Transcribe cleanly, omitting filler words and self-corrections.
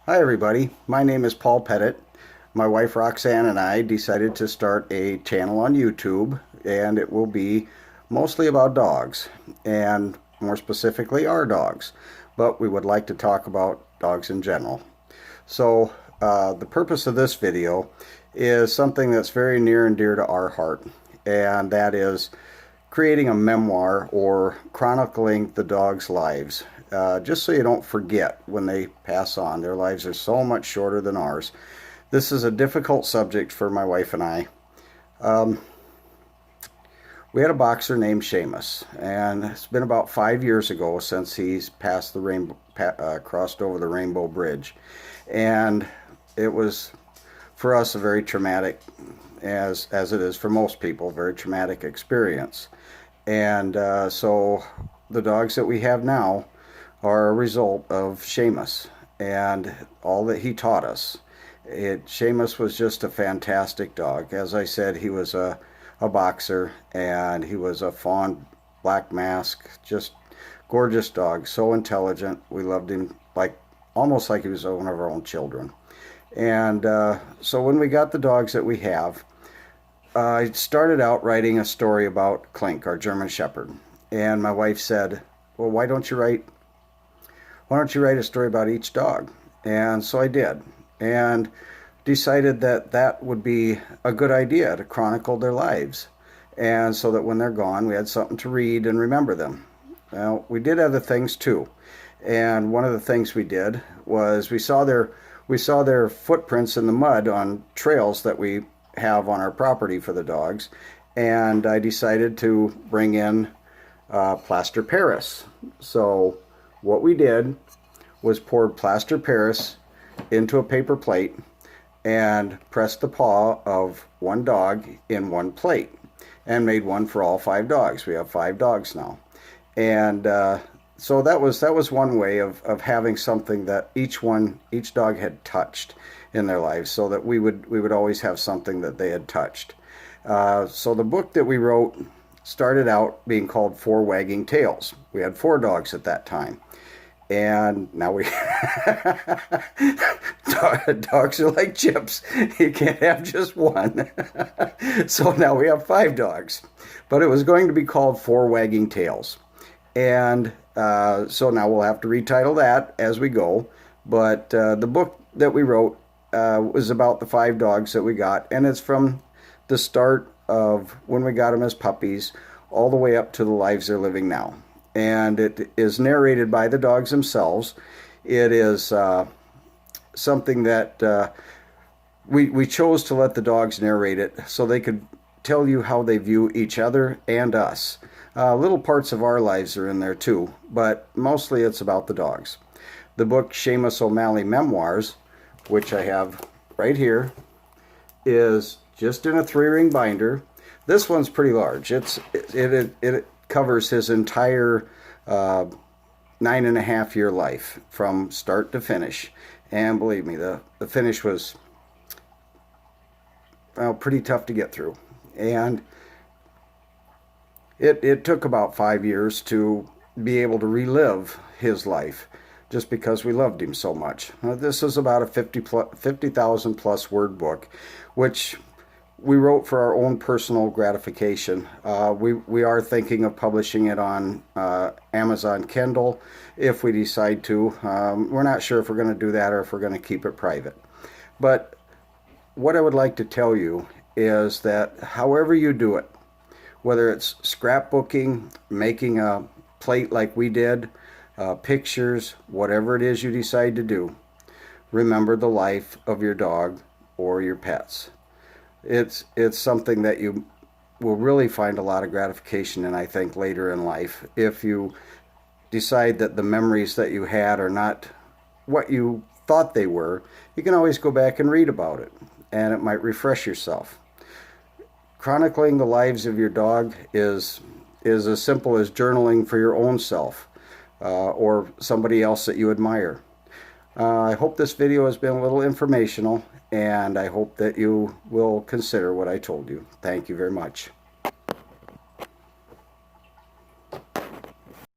Hi everybody, my name is Paul Pettit. My wife Roxanne and I decided to start a channel on YouTube, and it will be mostly about dogs, and more specifically our dogs, but we would like to talk about dogs in general. So the purpose of this video is something that's very near and dear to our heart, and that is creating a memoir or chronicling the dogs' lives. Just so you don't forget when they pass on. Their lives are so much shorter than ours. This is a difficult subject for my wife and I. Um, we had a boxer named Seamus, and it's been about 5 years ago since he's passed the crossed over the Rainbow Bridge, and it was for us a very traumatic, as it is for most people, very traumatic experience. And so the dogs that we have now are a result of Seamus and all that he taught us. Seamus was just a fantastic dog. As I said, he was a boxer, and he was a fawn black mask, just gorgeous dog, so intelligent. We loved him almost like he was one of our own children. And so when we got the dogs that we have, I started out writing a story about Clink, our German Shepherd. And my wife said, well, why don't you write a story about each dog? And so I did, and decided that that would be a good idea to chronicle their lives, and so that when they're gone we had something to read and remember them. Well, we did other things too, and one of the things we did was we saw their footprints in the mud on trails that we have on our property for the dogs, and I decided to bring in plaster Paris. So what we did was poured plaster Paris into a paper plate and pressed the paw of one dog in one plate and made one for all 5 dogs. We have 5 dogs now. And so that was one way of having something that each dog had touched in their lives, so that we would always have something that they had touched. So the book that we wrote started out being called 4 Wagging Tails. We had 4 dogs at that time. And now we dogs are like chips. You can't have just one. So now we have 5 dogs. But it was going to be called 4 Wagging Tails. And so now we'll have to retitle that as we go. But the book that we wrote was about the 5 dogs that we got. And it's from the start of when we got them as puppies all the way up to the lives they're living now. And it is narrated by the dogs themselves. It is something that we chose to let the dogs narrate it so they could tell you how they view each other and us. Little parts of our lives are in there too, but mostly it's about the dogs. The book Seamus O'Malley Memoirs, which I have right here, is just in a 3-ring binder. This one's pretty large. It covers his entire 9.5-year life from start to finish. And believe me, the finish was, well, pretty tough to get through. And it took about 5 years to be able to relive his life, just because we loved him so much. This is about a 50,000 plus word book, which we wrote for our own personal gratification. We are thinking of publishing it on Amazon Kindle if we decide to. We're not sure if we're going to do that or if we're going to keep it private. But what I would like to tell you is that however you do it, whether it's scrapbooking, making a plate like we did, pictures, whatever it is you decide to do, remember the life of your dog or your pets. It's something that you will really find a lot of gratification in, I think, later in life. If you decide that the memories that you had are not what you thought they were, you can always go back and read about it, and it might refresh yourself. Chronicling the lives of your dog is as simple as journaling for your own self or somebody else that you admire. I hope this video has been a little informational, and I hope that you will consider what I told you. Thank you very much.